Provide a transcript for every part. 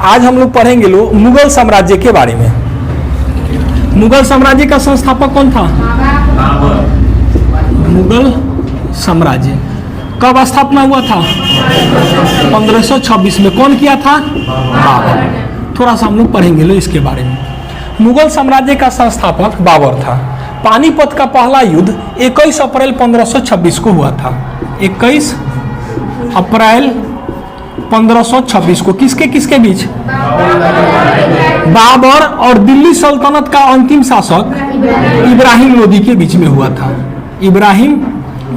आज हम लोग पढ़ेंगे मुगल साम्राज्य के बारे में। मुगल साम्राज्य का संस्थापक कौन था? मुगल साम्राज्य कब स्थापना हुआ था? 1526 में। कौन किया था? बाबर। थोड़ा सा हम लोग पढ़ेंगे इसके बारे में। मुगल साम्राज्य का संस्थापक बाबर था। पानीपत का पहला युद्ध 21 अप्रैल 1526 को हुआ था। 21 अप्रैल 1526 को किसके किसके बीच? बाबर और दिल्ली सल्तनत का अंतिम शासक इब्राहिम लोदी के बीच में हुआ था। इब्राहिम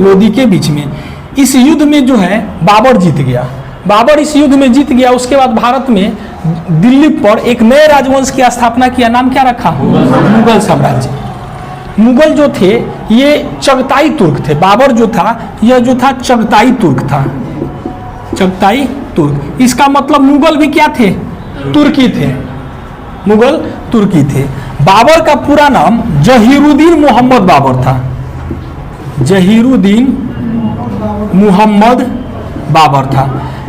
लोदी के बीच में। इस युद्ध में जो है बाबर जीत गया। बाबर इस युद्ध में जीत गया। उसके बाद भारत में दिल्ली पर एक नए राजवंश की स्थापना किया। नाम क्या रखा? मुगल साम्राज्य। मुगल जो थे ये चगताई तुर्क थे। बाबर जो था यह जो था चगताई तुर्क था। चगताई तुर्क, इसका मतलब मुगल भी क्या थे? तुर्की थे। मुगल तुर्की थे। बाबर का पूरा नाम जहीरुद्दीन मोहम्मद बाबर था। जहीरुद्दीन मोहम्मद बाबर था।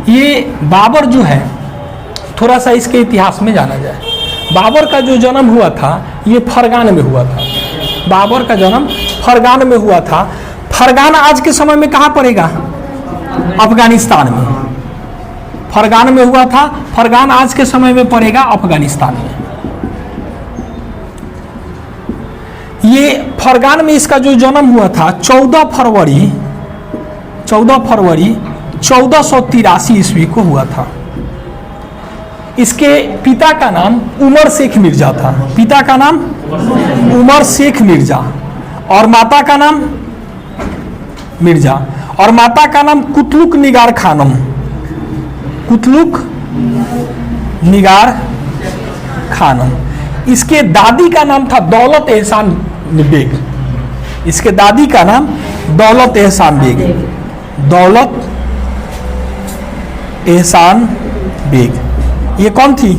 ये बाबर जो है, थोड़ा सा इसके इतिहास में जाना जाए। बाबर का जो जन्म हुआ था ये फरगान में हुआ था। बाबर का जन्म फरगान में हुआ था। फरगान आज के समय में कहाँ पड़ेगा? अफगानिस्तान में। फरगान में हुआ था। फरगान आज के समय में पड़ेगा अफगानिस्तान में। ये फरगान में इसका जो जन्म हुआ था 14 फरवरी 1483 ईस्वी को हुआ था। इसके पिता का नाम उमर शेख मिर्जा था। पिता का नाम उमर शेख मिर्जा और माता का नाम मिर्जा और माता का नाम कुतलुक निगार खानम। कुतलुक निगार खानम। इसके दादी का नाम था दौलत एहसान बेग। इसके दादी का नाम दौलत एहसान बेग। दौलत एहसान बेग ये कौन थी?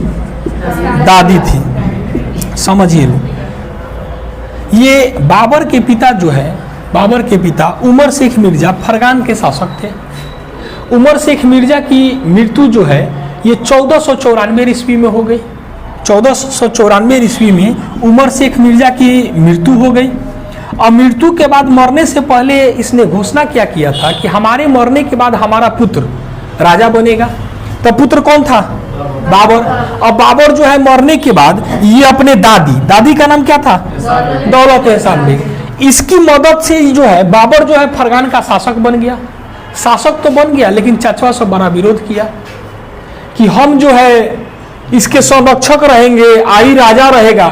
दादी थी। समझिए लो। ये बाबर के पिता जो है, बाबर के पिता उमर शेख मिर्जा फरगान के शासक थे। उमर शेख मिर्जा की मृत्यु जो है ये 1494 ईस्वी में हो गई। 1494 ईस्वी में उमर शेख मिर्जा की मृत्यु हो गई। और मृत्यु के बाद मरने से पहले इसने घोषणा क्या किया था कि हमारे मरने के बाद हमारा पुत्र राजा बनेगा। तो पुत्र कौन था? बाबर। और बाबर जो है मरने के बाद ये अपने दादी का नाम क्या था? दौलत एहसान बेग। इसकी मदद से जो है बाबर जो है फरगान का शासक बन गया। शासक तो बन गया लेकिन चचवा से बड़ा विरोध किया कि हम जो है इसके संरक्षक रहेंगे, आई राजा रहेगा।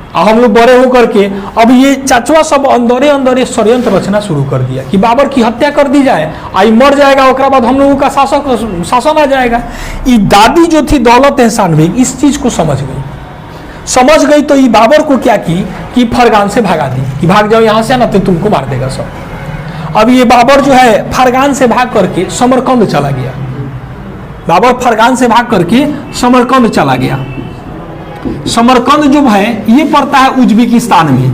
और हम लोग बड़े होकर के अब ये चचवा सब अंदरे अंदरे षड्यंत्र रचना शुरू कर दिया कि बाबर की हत्या कर दी जाए, आई मर जाएगा, उसके बाद हम लोगों का शासन आ जाएगा। ये दादी जो थी दौलत एहसान बेग इस चीज को समझ गई तो ये बाबर को क्या की कि फरगान से भगा दी कि भाग जाओ यहाँ से, ना तो तुमको मार देगा सब। अब ये बाबर जो है फरगान से भाग करके समरकंद चला गया। बाबर फरगान से भाग करके समरकंद चला गया। समरकंद जो है ये पड़ता है उज्बेकिस्तान में।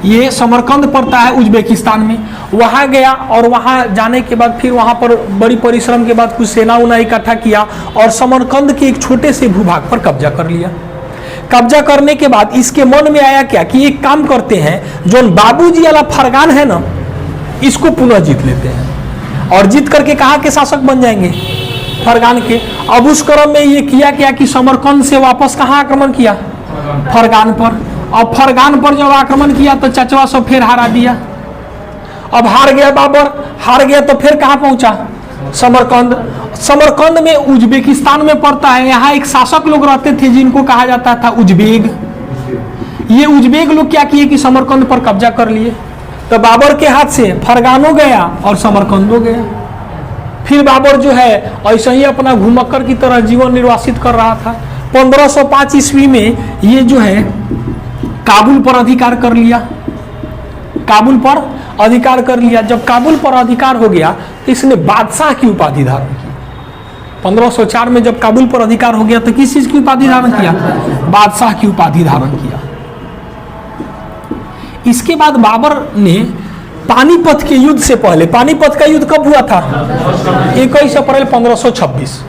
ये समरकंद पड़ता है उज्बेकिस्तान में। वहां गया और वहां जाने के बाद फिर वहां पर बड़ी परिश्रम के बाद कुछ सेना उना इकट्ठा किया और समरकंद के एक छोटे से भूभाग पर कब्जा कर लिया। कब्जा करने के बाद इसके मन में आया क्या कि एक काम करते हैं, जो बाबूजी वाला फरगान है ना, इसको पुनः जीत लेते हैं और जीत करके कहाँ के शासक बन जाएंगे? फरगान के। अब उस क्रम में ये किया क्या कि समरकंद से वापस कहाँ आक्रमण किया? फरगान पर। और फरगान पर जब आक्रमण किया तो चचवा सब फिर हारा दिया। अब हार गया बाबर, हार गया तो फिर कहाँ पहुंचा? समरकंद। समरकंद में उज्बेकिस्तान में पड़ता है। यहाँ एक शासक लोग रहते थे जिनको कहा जाता था उज्बेग। ये उज्बेग लोग क्या किए कि समरकंद पर कब्जा कर लिए। तो बाबर के हाथ से फरगानो गया और समरकंदो गया। फिर बाबर जो है ऐसे ही अपना घुमक्कर की तरह जीवन निर्वासित कर रहा था। 1505 ईस्वी में ये जो है काबुल पर अधिकार कर लिया। काबुल पर अधिकार कर लिया। जब काबुल पर अधिकार हो गया तो इसने बादशाह की उपाधि धारण की। 1504 में जब काबुल पर अधिकार हो गया तो किस चीज की उपाधि धारण किया? बादशाह की उपाधि धारण किया। इसके बाद बाबर ने पानीपत के युद्ध से पहले, पानीपत का युद्ध कब हुआ था? 21 अप्रैल 1526।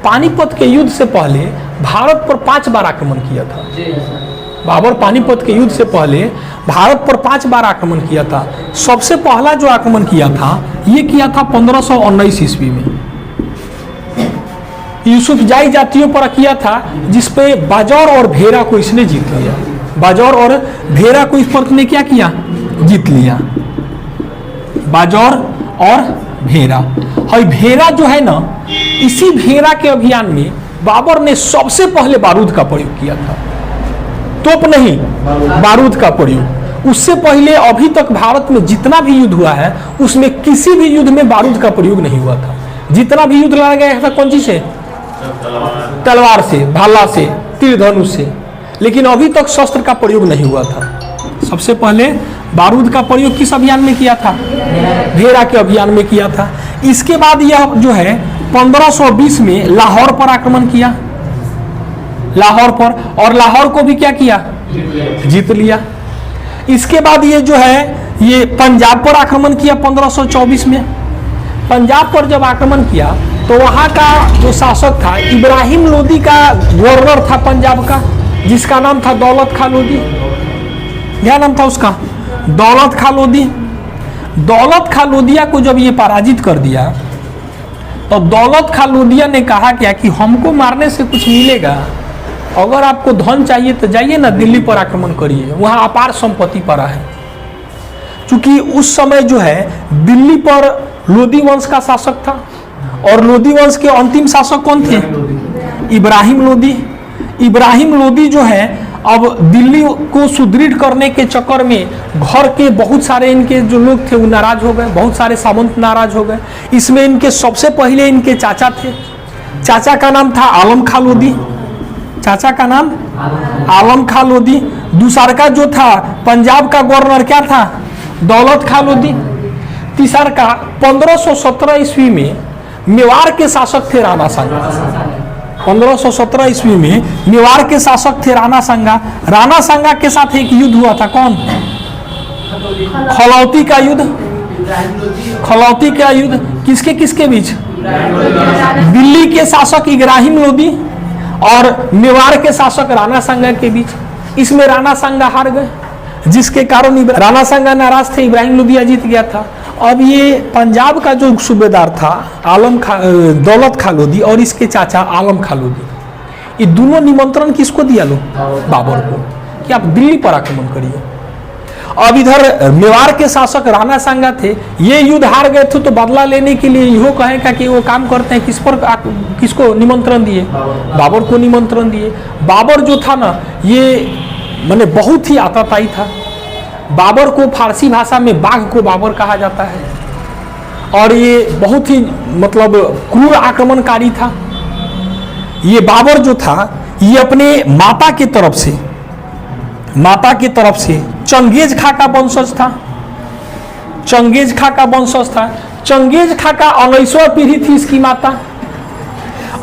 पानीपत के युद्ध से पहले भारत पर 5 बार आक्रमण किया था। बाबर पानीपत के युद्ध से पहले भारत पर 5 बार आक्रमण किया था। सबसे पहला जो आक्रमण किया था ये किया था 1519 ईस्वी में, यूसुफजाई जातियों पर किया था, जिसपे बाजौर और भेरा को इसने जीत लिया। बाजौर और भेरा को इस पर ने क्या किया, जीत लिया। बाजौर और भेरा, और भेरा जो है ना, इसी भेरा के अभियान में बाबर ने सबसे पहले बारूद का प्रयोग किया था। तोप नहीं, बारूद का प्रयोग। उससे पहले अभी तक भारत में जितना भी युद्ध हुआ है उसमें किसी भी युद्ध में बारूद का प्रयोग नहीं हुआ था। जितना भी युद्ध लड़ा गया था कौन चीज से, तलवार से, भाला से, तीर धनुष से, लेकिन अभी तक शस्त्र का प्रयोग नहीं हुआ था। सबसे पहले बारूद का प्रयोग किस अभियान में किया था, भेरा के अभियान में किया था। इसके बाद यह जो है 1520 में लाहौर पर आक्रमण किया, लाहौर पर, और लाहौर को भी क्या किया, जीत लिया। इसके बाद ये जो है ये पंजाब पर आक्रमण किया 1524 में। पंजाब पर जब आक्रमण किया तो वहाँ का जो शासक था इब्राहिम लोदी का गवर्नर था पंजाब का, जिसका नाम था दौलत खां लोदी। क्या नाम था उसका, दौलत खां लोदी। दौलत खां लोदिया को जब ये पराजित कर दिया तो दौलत खां लोदिया ने कहा क्या कि हमको मारने से कुछ मिलेगा, अगर आपको धन चाहिए तो जाइए ना दिल्ली पर आक्रमण करिए, वहाँ अपार संपत्ति पड़ा है। क्योंकि उस समय जो है दिल्ली पर लोदी वंश का शासक था, और लोदी वंश के अंतिम शासक कौन थे, इब्राहिम लोदी। इब्राहिम लोदी जो है अब दिल्ली को सुदृढ़ करने के चक्कर में घर के बहुत सारे इनके जो लोग थे वो नाराज हो गए, बहुत सारे सामंत नाराज हो गए। इसमें इनके सबसे पहले इनके चाचा थे, चाचा का नाम था आलम खां लोदी, चाचा का नाम आलम खां लोदी। दूसरा का जो था पंजाब का गवर्नर क्या था, दौलत खां लोदी। तीसरा का 1517 ईस्वी में मेवाड़ के शासक थे राणा सांगा। 1517 ईस्वी में मेवाड़ के शासक थे राणा सांगा। राणा सांगा के साथ एक युद्ध हुआ था, कौन, खलौती का युद्ध। खलौती का युद्ध किसके किसके बीच, दिल्ली के शासक इब्राहिम लोदी और मेवाड़ के शासक राणा सांगा के बीच। इसमें राणा सांगा हार गए, जिसके कारण राणा सांगा नाराज थे, इब्राहिम लोदिया जीत गया था। अब ये पंजाब का जो सूबेदार था दौलत खां लोदी और इसके चाचा आलम खां लोदी, ये दोनों निमंत्रण किसको दिया लो, बाबर को, कि आप दिल्ली पर आक्रमण करिए। अब इधर मेवाड़ के शासक राणा सांगा थे, ये युद्ध हार गए थे, तो बदला लेने के लिए इहो कहेगा कि वो काम करते हैं, किसको निमंत्रण दिए, बाबर को निमंत्रण दिए। बाबर जो था ना ये माने बहुत ही आतताई था। बाबर को फारसी भाषा में बाघ को बाबर कहा जाता है, और ये बहुत ही मतलब क्रूर आक्रमणकारी था। ये बाबर जो था ये अपने माता की तरफ से चंगेज खां का वंशज था। चंगेज खां का वंशज था। चंगेज खां का 19वां पीढ़ी थी इसकी माता,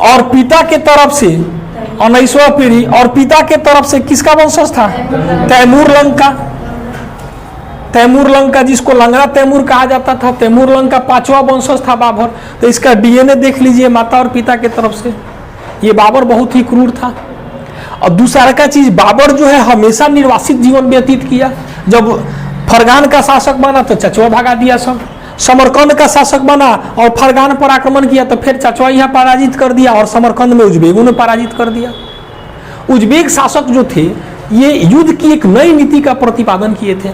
और पिता के तरफ से 19वां पीढ़ी, और पिता के तरफ से किसका वंशज था, तैमूर लंका। तैमूर लंका, जिसको लंगड़ा तैमूर कहा जाता था, तैमूर लंका 5वां वंशज था बाबर। तो इसका डीएनए देख लीजिए माता और पिता के तरफ से। ये बाबर बहुत ही क्रूर था। और दूसरा का चीज, बाबर जो है हमेशा निर्वासित जीवन व्यतीत किया। जब फरगान का शासक बना तो चचवा भगा दिया सब, समरकंद का शासक बना और फरगान पर आक्रमण किया तो फिर चचवा यहाँ पराजित कर दिया, और समरकंद में उज्बेगों ने पराजित कर दिया। उज्बेक शासक जो थे ये युद्ध की एक नई नीति का प्रतिपादन किए थे,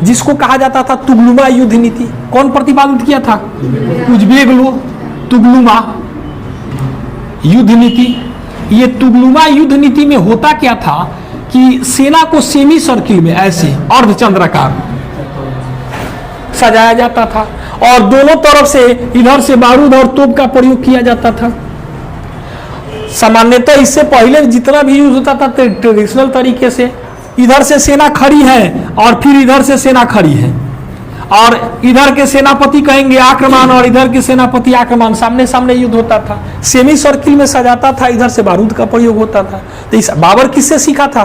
जिसको कहा जाता था तुगलुमा युद्ध नीति। कौन प्रतिपादित किया था, उज्बेक लोग, तुगलुमा युद्ध नीति। ये तुगलुमा युद्ध नीति में होता क्या था कि सेना को सेमी सर्किल में ऐसे अर्धचंद्राकार सजाया जाता था, और दोनों तरफ से इधर से बारूद और तोप का प्रयोग किया जाता था। सामान्यतः इससे पहले जितना भी यूज होता था ट्रेडिशनल तरीके से, इधर से सेना खड़ी है और फिर इधर से सेना खड़ी है, और इधर के सेनापति कहेंगे आक्रमण और इधर के सेनापति आक्रमण, सामने सामने युद्ध होता था। सेमी सर्किल में सजाता था, इधर से बारूद का प्रयोग होता था। तो इस बाबर किससे सीखा था,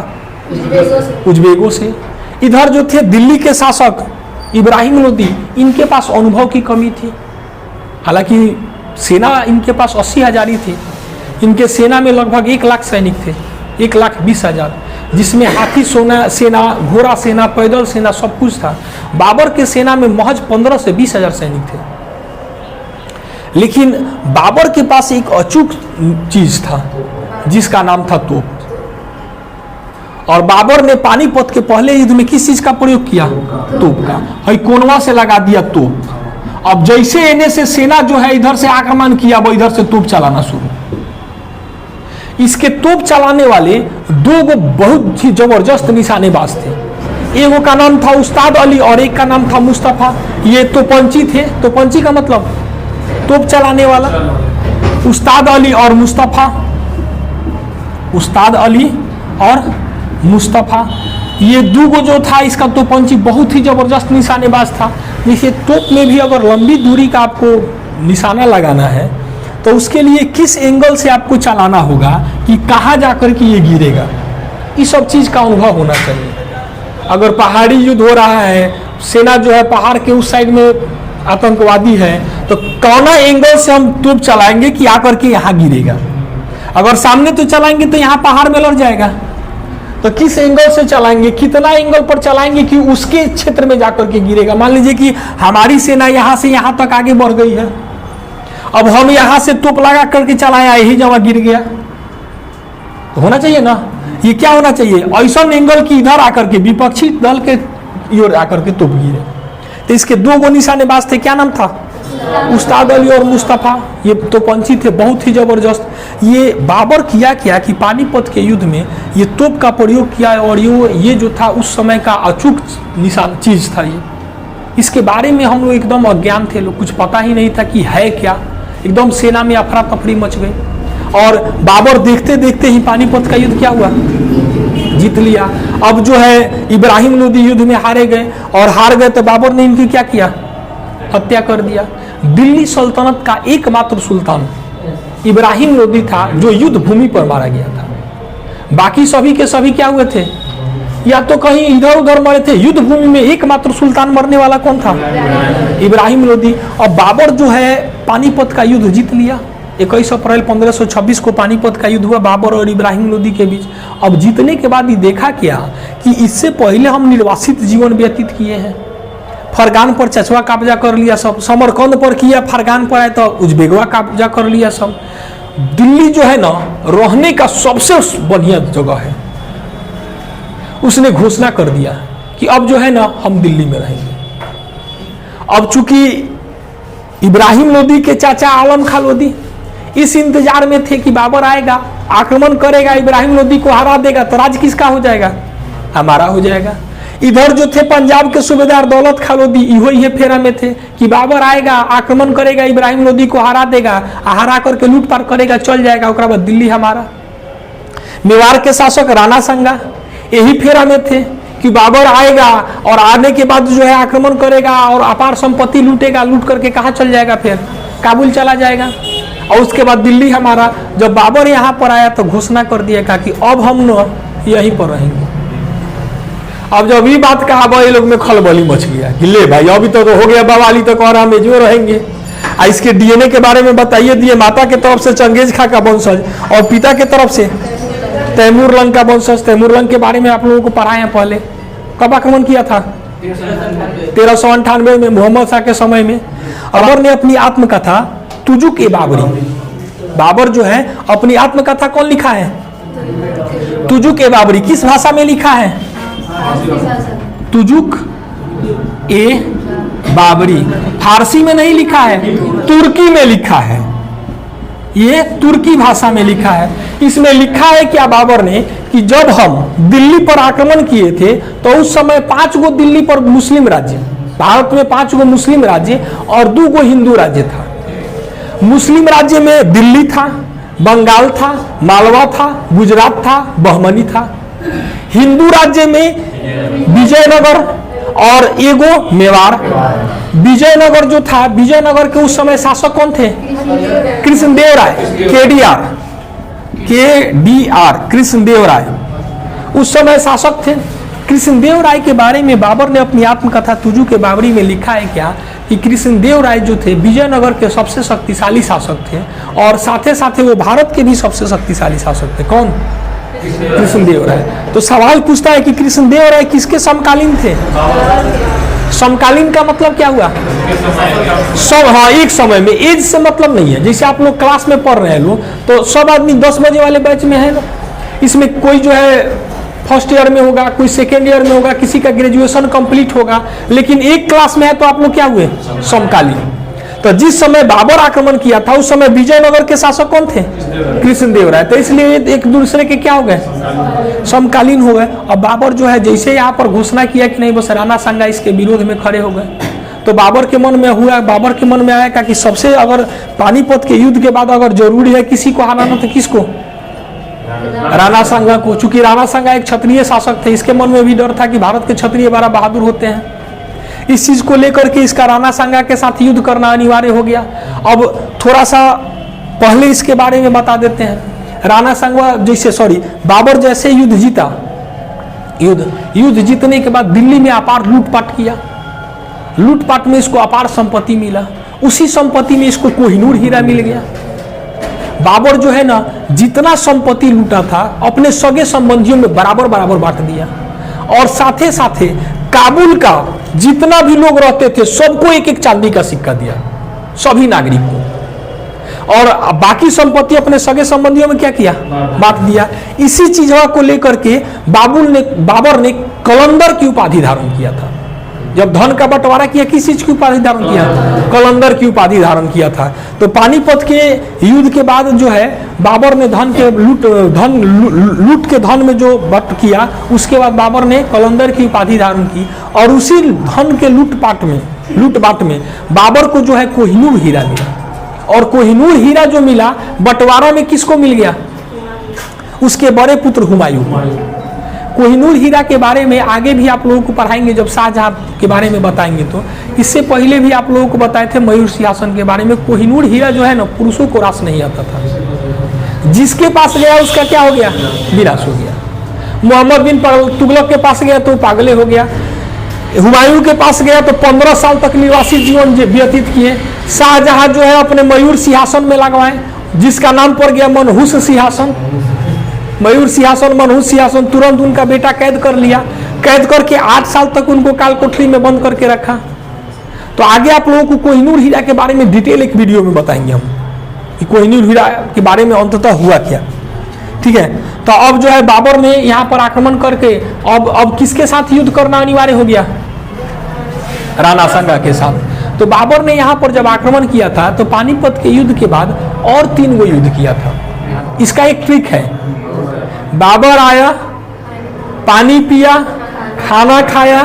उज्बेकों से। इधर जो थे दिल्ली के शासक इब्राहिम लोदी, इनके पास अनुभव की कमी थी। हालांकि सेना इनके पास 80,000 थी, इनके सेना में लगभग 1 लाख सैनिक थे, 1,20,000, जिसमें हाथी सेना, घोड़ा सेना, पैदल सेना सब कुछ था। बाबर के सेना में महज 15 से 20,000 सैनिक थे। लेकिन बाबर के पास एक अचूक चीज था जिसका नाम था तोप। और बाबर ने पानीपत के पहले युद्ध में किस चीज का प्रयोग किया? तोप का। हई कोनवा से लगा दिया तोप। अब जैसे एने से सेना जो है इधर से आक्रमण किया, वो इधर से तोप चलाना शुरू। इसके तोप चलाने वाले 2 बहुत ही जबरदस्त निशानेबाज थे। एगो का नाम था उस्ताद अली और एक का नाम था मुस्तफा। ये तोपंची थे। तोपंची का मतलब तोप चलाने वाला। उस्ताद अली और मुस्तफा, उस्ताद अली और मुस्तफा, ये 2 जो था इसका तोपंची बहुत ही जबरदस्त निशानेबाज था। जैसे तोप में भी अगर लंबी दूरी का आपको निशाना लगाना है तो उसके लिए किस एंगल से आपको चलाना होगा कि कहाँ जाकर के ये गिरेगा, इस सब चीज़ का अनुभव होना चाहिए। अगर पहाड़ी युद्ध हो रहा है, सेना जो है पहाड़ के उस साइड में आतंकवादी है, तो कौन एंगल से हम तोप चलाएंगे कि आकर के यहाँ गिरेगा। अगर सामने तो चलाएंगे तो यहाँ पहाड़ में लड़ जाएगा, तो किस एंगल से चलाएंगे, कितना एंगल पर चलाएंगे कि उसके क्षेत्र में जाकर के गिरेगा। मान लीजिए कि हमारी सेना यहाँ से यहाँ तक आगे बढ़ गई है, अब हम यहाँ से तोप लगा करके चलाया, यही जगह गिर गया, तो होना चाहिए ना। ये क्या होना चाहिए? ऐसा एंगल की इधर आकर के विपक्षी दल के ओर आकर के तोप गिरे। तो इसके 2 निशानेबाज थे, क्या नाम था? उस्ताद अली और मुस्तफा। ये तोपंची थे, बहुत ही जबरदस्त। ये बाबर किया क्या कि पानीपत के युद्ध में ये तोप का प्रयोग किया और ये जो था उस समय का अचूक निशान चीज था। ये इसके बारे में हम लोग एकदम अज्ञान थे, लोग कुछ पता ही नहीं था कि है क्या। एकदम सेना में अफरा तफरी मच गई और बाबर देखते देखते ही पानीपत का युद्ध क्या हुआ? जीत लिया। अब जो है इब्राहिम लोदी युद्ध में हारे गए और हार गए तो बाबर ने इनकी क्या किया? हत्या कर दिया। दिल्ली सल्तनत का एकमात्र सुल्तान इब्राहिम लोदी था जो युद्ध भूमि पर मारा गया था। बाकी सभी के सभी क्या हुए थे? या तो कहीं इधर उधर मरे थे। युद्ध भूमि में एकमात्र सुल्तान मरने वाला कौन था? इब्राहिम लोदी। और बाबर जो है पानीपत का युद्ध जीत लिया। 21 अप्रैल 1526 को पानीपत का युद्ध हुआ बाबर और इब्राहिम लोदी के बीच। अब जीतने के बाद ही देखा क्या कि इससे पहले हम निर्वासित जीवन व्यतीत किए हैं। फरगान पर चचवा कब्जा कर लिया सब, समरकंद पर किया, फरगान पर आए तो उज्बेगवा कब्जा कर लिया सब। दिल्ली जो है ना रहने का सबसे बढ़िया जगह है। उसने घोषणा कर दिया कि अब जो है ना हम दिल्ली में रहेंगे। अब चूंकि इब्राहिम लोदी के चाचा आलम खां लोदी इस इंतजार में थे कि बाबर आएगा, आक्रमण करेगा, इब्राहिम लोदी को हरा देगा तो राज किसका हो जाएगा? हमारा हो जाएगा। इधर जो थे पंजाब के सूबेदार दौलत खां लोदी इहो ये फेरा में थे कि बाबर आएगा, आक्रमण करेगा, इब्राहिम लोदी को हरा देगा, हरा करके लूटपाट करेगा, चल जाएगा, उसके बाद दिल्ली हमारा। मेवाड़ के शासक राणा संगा यही फेरा में थे कि बाबर आएगा और आने के बाद जो है आक्रमण करेगा और अपार संपत्ति लूटेगा, लूट करके कहाँ चल जाएगा? फिर काबुल चला जाएगा और उसके बाद दिल्ली हमारा। जब बाबर यहाँ पर आया तो घोषणा कर दिया कि अब हम न यहीं पर रहेंगे। अब जब ये बात कहा ये लोग में खलबली मच गया कि ले भाई अभी तो हो गया बवाली, तो और हम जो रहेंगे। इसके डीएनए के बारे में बताइए दिए। माता के तरफ से चंगेज खां का वंशज और पिता के तरफ से तैमूर लंग का वंशज। तैमूर लंग के बारे में आप लोगों को पढ़ाए हैं पहले। कब आक्रमण किया था? 1398 में मोहम्मद शाह के समय में। बाबर ने अपनी आत्मकथा तुजुक ए बाबरी, बाबर जो है अपनी आत्मकथा कौन लिखा है? तुजुक ए बाबरी। किस भाषा में लिखा है? तुजुक ए बाबरी। फारसी में नहीं लिखा है, तुर्की में लिखा है। ये तुर्की भाषा में लिखा है। इसमें लिखा है क्या बाबर ने कि जब हम दिल्ली पर आक्रमण किए थे तो उस समय 5 गो दिल्ली पर मुस्लिम राज्य, भारत में 5 गो मुस्लिम राज्य और 2 गो हिंदू राज्य था। मुस्लिम राज्य में दिल्ली था, बंगाल था, मालवा था, गुजरात था, बहमनी था। हिंदू राज्य में विजयनगर और एगो मेवाड़। विजयनगर जो था, विजयनगर के उस समय शासक कौन थे? कृष्णदेव राय, केडीआर कृष्णदेव राय उस समय शासक थे। कृष्णदेव राय के बारे में बाबर ने अपनी आत्मकथा तुजुक ए बाबरी में लिखा है क्या कि कृष्णदेव राय जो थे विजयनगर के सबसे शक्तिशाली शासक थे और साथे साथे वो भारत के भी सबसे शक्तिशाली शासक थे। कौन? कृष्णदेव राय। तो सवाल पूछता है कि कृष्णदेव राय किसके समकालीन थे? समकालीन का मतलब क्या हुआ? सब, हाँ, एक समय में। एज से मतलब नहीं है। जैसे आप लोग क्लास में पढ़ रहे हैं लोग, तो सब आदमी 10 बजे वाले बैच में है ना, इसमें कोई जो है फर्स्ट ईयर में होगा, कोई सेकेंड ईयर में होगा, किसी का ग्रेजुएशन कंप्लीट होगा, लेकिन एक क्लास में है तो आप लोग क्या हुए? समकालीन। तो जिस समय बाबर आक्रमण किया था उस समय विजयनगर के शासक कौन थे? कृष्णदेव राय। तो इसलिए एक दूसरे के क्या हो गए? समकालीन हो गए। और बाबर जो है जैसे यहाँ पर घोषणा किया कि नहीं, बस राणा सांगा इसके विरोध में खड़े हो गए, तो बाबर के मन में हुआ, बाबर के मन में आया कि सबसे अगर पानीपत के युद्ध के बाद अगर जरूरी है किसी को हराना तो किसको? राणा सांगा को। चूंकि राणा सांगा एक क्षत्रिय शासक थे, इसके मन में भी डर था कि भारत के क्षत्रिय बड़ा बहादुर होते हैं। इस चीज को लेकर के इसका राणा सांगा के साथ युद्ध करना अनिवार्य हो गया। अब थोड़ा सा पहले इसके बारे में बता देते हैं। राणा सांगा बाबर जैसे युद्ध जीता, युद्ध जीतने के बाद दिल्ली में अपार लूटपाट किया। लूटपाट में इसको अपार संपत्ति मिला। उसी संपत्ति में इसको कोहिनूर हीरा मिल गया। बाबर जो है ना, जितना संपत्ति लूटा था अपने सगे संबंधियों में बराबर बराबर बांट दिया, और साथे साथे काबुल का जितना भी लोग रहते थे सबको एक एक चांदी का सिक्का दिया, सभी नागरिक को। और बाकी संपत्ति अपने सगे संबंधियों में क्या किया? बांट दिया। इसी चीज को लेकर के बाबर ने कलंदर की उपाधि धारण किया था। जब धन का बंटवारा किया, किस चीज की उपाधि धारण किया? कलंदर की उपाधि धारण किया था। तो पानीपत के युद्ध के बाद जो है बाबर ने लूट के धन में जो बट किया, उसके बाद बाबर ने कलंदर की उपाधि धारण की। और उसी धन के लूटपाट में बाबर को जो है कोहिनूर हीरा मिला। और कोहिनूर हीरा जो मिला बंटवारा में किसको मिल गया? उसके बड़े पुत्र हुमायूं। कोहिनूर हीरा के बारे में आगे भी आप लोगों को पढ़ाएंगे जब शाहजहां के बारे में बताएंगे। तो इससे पहले भी आप लोगों को बताए थे मयूर सिंहासन के बारे में। कोहिनूर हीरा जो है ना, पुरुषों को रास नहीं आता था। जिसके पास गया उसका क्या हो गया? विनाश हो गया। मोहम्मद बिन तुगलक के पास गया तो पागले हो गया। हुमायूं के पास गया तो 15 साल तक निर्वासित जीवन व्यतीत किए। शाहजहां जो है अपने मयूर सिंहासन में लगवाए, जिसका नाम पड़ गया मनहूस सिंहासन। मयूर सिंहासन, मनहूस सिंहासन। तुरंत उनका बेटा कैद कर लिया। कैद करके 8 साल तक उनको काल कोठरी में बंद करके रखा। तो आगे आप लोगों को कोहिनूर हीरा के बारे में डिटेल एक वीडियो में बताएंगे हम कि कोहिनूर हीरा के बारे में अंततः हुआ क्या। ठीक है। तो अब जो है बाबर ने यहाँ पर आक्रमण करके अब किसके साथ युद्ध करना अनिवार्य हो गया? राणा सांगा के साथ। तो बाबर ने यहाँ पर जब आक्रमण किया था तो पानीपत के युद्ध के बाद और 3 गो युद्ध किया था। इसका एक ट्रिक है। बाबर आया, पानी पिया, खाना खाया,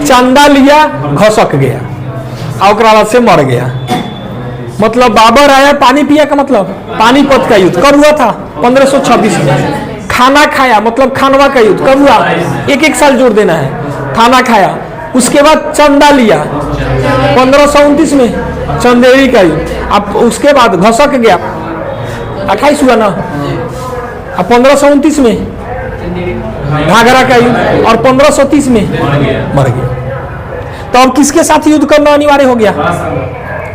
चंदा लिया, घसक गया और से मर गया। मतलब बाबर आया, पानी पिया का मतलब पानीपत का युद्ध कब हुआ था? 1526 में। खाना खाया मतलब खानवा का युद्ध कब हुआ? एक साल जोड़ देना है। खाना खाया, उसके बाद चंदा लिया 1529 में, चंदेरी का युद्ध। अब उसके बाद घसक गया, 28 हुआ ना। अब 1529 में घाघरा का युद्ध, और 1530 में मर गया। तो अब किसके साथ युद्ध करना अनिवार्य हो गया?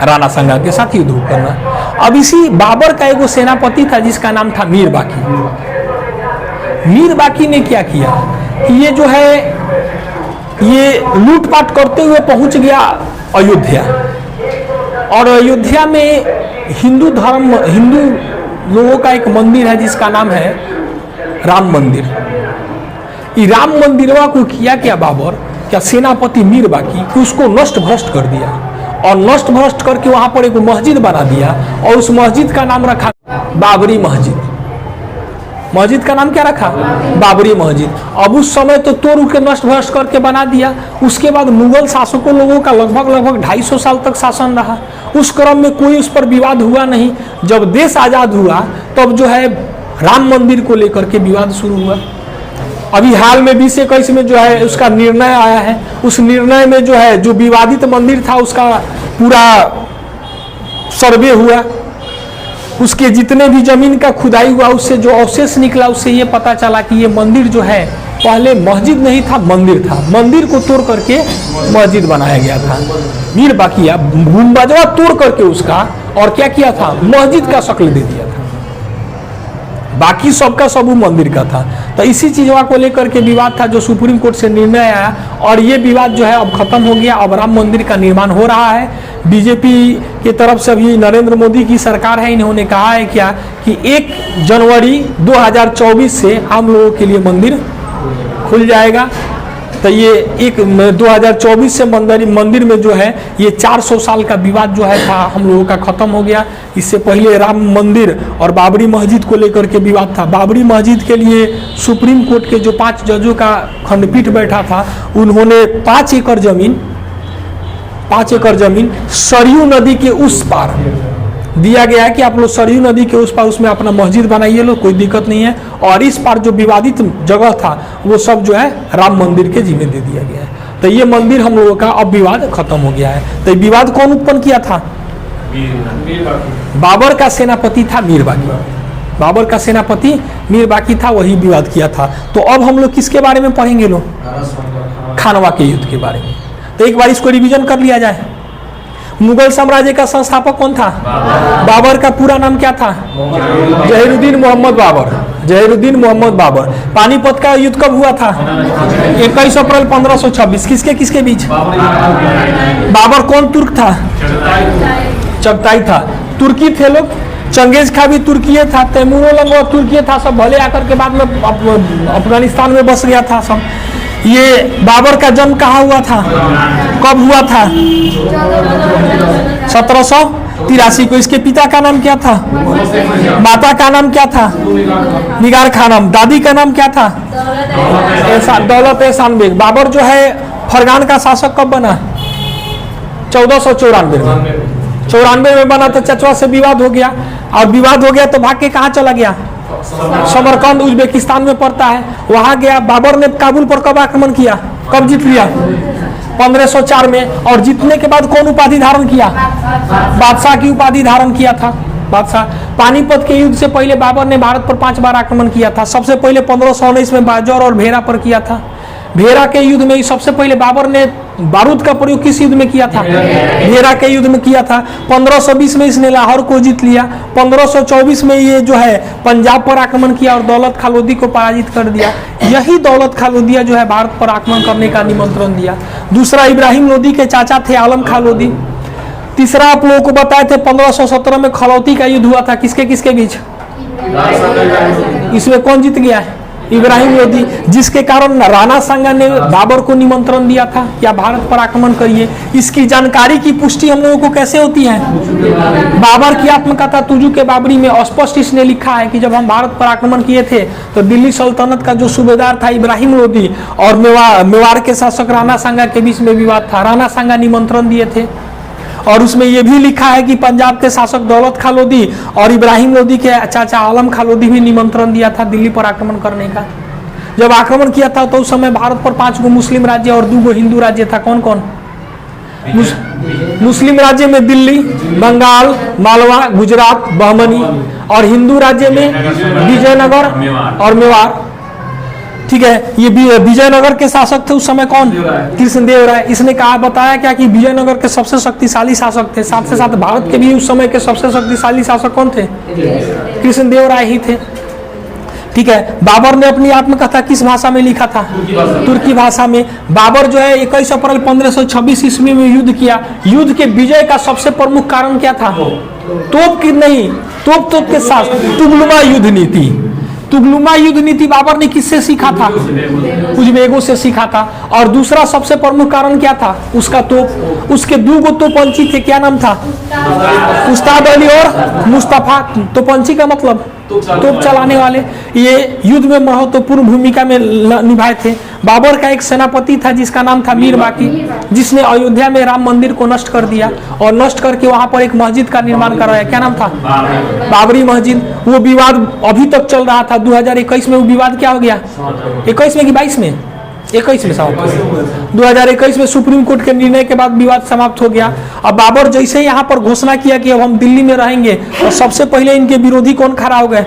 राणा सांगा के साथ युद्ध करना। अब इसी बाबर का एक सेनापति था जिसका नाम था मीर बाकी। मीर बाकी ने क्या किया? ये जो है ये लूटपाट करते हुए पहुंच गया अयोध्या। और अयोध्या में हिंदू लोगों का एक मंदिर है जिसका नाम है राम मंदिर। ये राम मंदिरवा को किया क्या बाबर, क्या सेनापति मीर बाकी, कि उसको नष्ट भ्रष्ट कर दिया। और नष्ट भ्रष्ट करके वहां पर एक मस्जिद बना दिया और उस मस्जिद का नाम रखा बाबरी मस्जिद। मस्जिद का नाम क्या रखा? बाबरी मस्जिद। अब उस समय तो तोड़ के नष्ट भ्रष्ट करके बना दिया। उसके बाद मुगल शासकों लोगों का लगभग 250 साल तक शासन रहा। उस क्रम में कोई उस पर विवाद हुआ नहीं। जब देश आजाद हुआ तब जो है राम मंदिर को लेकर के विवाद शुरू हुआ। अभी हाल में 2021 में जो है उसका निर्णय आया है। उस निर्णय में जो है जो विवादित मंदिर था उसका पूरा सर्वे हुआ। उसके जितने भी जमीन का खुदाई हुआ उससे जो अवशेष निकला उससे ये पता चला कि ये मंदिर जो है पहले मस्जिद नहीं था, मंदिर था। मंदिर को तोड़ करके मस्जिद बनाया गया था। मीर बाकिया गुंबजवा तोड़ करके उसका और क्या किया था, मस्जिद का शक्ल दे दिया था। बाकी सबका सब मंदिर का था। तो इसी चीज़ों को लेकर के विवाद था, जो सुप्रीम कोर्ट से निर्णय आया और ये विवाद जो है अब खत्म हो गया। अब राम मंदिर का निर्माण हो रहा है। बीजेपी की तरफ से भी नरेंद्र मोदी की सरकार है, इन्होंने कहा है क्या कि 1 जनवरी 2024 से हम लोगों के लिए मंदिर खुल जाएगा। तो ये 2024 से मंदिर में जो है ये 400 साल का विवाद जो है था हम लोगों का खत्म हो गया। इससे पहले राम मंदिर और बाबरी मस्जिद को लेकर के विवाद था। बाबरी मस्जिद के लिए सुप्रीम कोर्ट के जो 5 जजों का खंडपीठ बैठा था, उन्होंने 5 एकड़ जमीन सरयू नदी के उस पार दिया गया है कि आप लोग सरयू नदी के उस पार उसमें अपना मस्जिद बनाइए लो, कोई दिक्कत नहीं है। और इस पार जो विवादित जगह था वो सब जो है राम मंदिर के जिम्मे दे दिया गया है। तो ये मंदिर हम लोगों का अब विवाद खत्म हो गया है। तो ये विवाद कौन उत्पन्न किया था? बाबर का सेनापति था मीर बाकी। बाबर का सेनापति मीर बाकी था, वही विवाद किया था। तो अब हम लोग किसके बारे में पढ़ेंगे लोग? खानवा के युद्ध के बारे में। तो एक बार इसको रिवीजन कर लिया जाए। मुगल साम्राज्य का संस्थापक कौन था? बाबर का पूरा नाम क्या था? जहीरुद्दीन मोहम्मद बाबर। जहीरुद्दीन मोहम्मद बाबर। पानीपत का युद्ध कब हुआ था? 21 अप्रैल 1526। किसके किसके बीच? बाबर कौन तुर्क था? चगताई था। तुर्की थे लोग। चंगेज खा भी तुर्की था। तैमूर और तुर्की था। सब भले आकर के बाद में अफगानिस्तान में बस गया था सब। ये बाबर का जन्म कहाँ हुआ था? कब हुआ था? 1783 को। इसके पिता का नाम क्या था? माता का नाम क्या था? निगार खानम। दादी का नाम क्या था? दौलत एहसान बेग। बाबर जो है फरगान का शासक कब बना? 1494 में। 94 में बना तो चचवा से विवाद हो गया, और विवाद हो गया तो भाग के कहाँ चला गया? समरकंद उज्बेकिस्तान में पड़ता है, वहां गया। बाबर ने काबुल पर कब आक्रमण किया? कब जीत लिया? 1504 में। और जीतने के बाद कौन उपाधि धारण किया? बादशाह की उपाधि धारण किया था। बादशाह। पानीपत के युद्ध से पहले बाबर ने भारत पर 5 बार आक्रमण किया था। सबसे पहले 1519 में बाजौर और भेरा पर किया था। भेरा के युद्ध में सबसे पहले बाबर ने बारूद का प्रयोग किस युद्ध में किया था? भेरा के युद्ध में किया था। 1520 में इसने लाहौर को जीत लिया। 1524 में ये जो है पंजाब पर आक्रमण किया और दौलत खान लोधी को पराजित कर दिया। यही दौलत खान लोधी जो है भारत पर आक्रमण करने का निमंत्रण दिया। दूसरा इब्राहिम लोधी के चाचा थे आलम खान लोधी। तीसरा आप लोगों को बताए थे 1517 में खलौती का युद्ध हुआ था। किसके किसके बीच? इसमें कौन जीत गया है? इब्राहिम लोधी। जिसके कारण राणा सांगा ने बाबर को निमंत्रण दिया था या भारत पर आक्रमण करिए। इसकी जानकारी की पुष्टि हम लोगों को कैसे होती है? बाबर की आत्मकथा तुजू के बाबरी में स्पष्ट इसने लिखा है कि जब हम भारत पर आक्रमण किए थे तो दिल्ली सल्तनत का जो सूबेदार था इब्राहिम लोधी और मेवाड़ के शासक राणा सांगा के बीच में विवाद था। राणा सांगा निमंत्रण दिए थे और उसमें यह भी लिखा है कि पंजाब के शासक दौलत खान लोधी और इब्राहिम लोधी के चाचा आलम खान लोधी भी निमंत्रण दिया था दिल्ली पर आक्रमण करने का। जब आक्रमण किया था तो उस समय भारत पर 5 गो मुस्लिम राज्य और 2 गो हिंदू राज्य था। कौन कौन? मुस्लिम राज्य में दिल्ली, बंगाल, मालवा, गुजरात, बहमनी, और हिंदू राज्य में विजयनगर और मेवाड़। ठीक है। ये विजयनगर के शासक थे उस समय कौन? कृष्णदेव राय। इसने कहा बताया क्या कि विजयनगर के सबसे शक्तिशाली शासक थे। साथ से साथ भारत के भी उस समय के सबसे शक्तिशाली शासक कौन थे? कृष्णदेव राय ही थे। ठीक है। बाबर ने अपनी आत्मकथा किस भाषा में लिखा था? तुर्की भाषा में। बाबर जो है 21 अप्रैल 1526 ईस्वी में युद्ध किया। युद्ध के विजय का सबसे प्रमुख कारण क्या था? तोप की नहीं, तोप के साथ तुगलुमा युद्ध नीति। तुगलुमा युद्ध नीति बाबर ने किससे सीखा था? उज्बेकों से सीखा था। और दूसरा सबसे प्रमुख कारण क्या था? उसका तोप। उसके 2 गो तोपंची थे। क्या नाम था? उस्ताद अली और मुस्तफा। तोपंची का मतलब तोप चलाने वाले। ये युद्ध में महत्वपूर्ण भूमिका में निभाए थे। बाबर का एक सेनापति था जिसका नाम था मीर बाकी, जिसने अयोध्या में राम मंदिर को नष्ट कर दिया और नष्ट करके वहां पर एक मस्जिद का निर्माण कराया। क्या नाम था? बाबरी मस्जिद। वो विवाद अभी तक चल रहा था। 2021 में वो विवाद क्या हो गया? 21 में कि 22 में? 21 में समाप्त हो गया। 2021 में सुप्रीम कोर्ट के निर्णय के बाद विवाद समाप्त हो गया। अब बाबर जैसे यहाँ पर घोषणा किया कि अब हम दिल्ली में रहेंगे, तो सबसे पहले इनके विरोधी कौन खड़ा हो गए?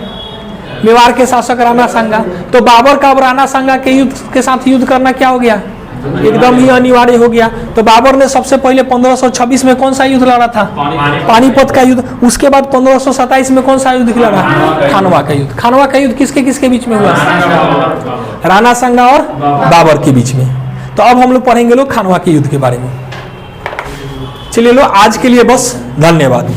मेवाड़ के शासक राणा सांगा। तो बाबर का अब राणा सांगा के युद्ध के साथ युद्ध करना क्या हो गया, एकदम ही अनिवार्य हो गया। तो बाबर ने सबसे पहले 1526 में कौन सा युद्ध लड़ा था, पानीपत का युद्ध। उसके बाद 1527 में कौन सा युद्ध लड़ा, खानवा का युद्ध। खानवा का युद्ध किसके किसके बीच में हुआ, राणा सांगा और बाबर के बीच में। तो अब हम लोग पढ़ेंगे लोग खानवा के युद्ध के बारे में। चलिए लो, आज के लिए बस, धन्यवाद।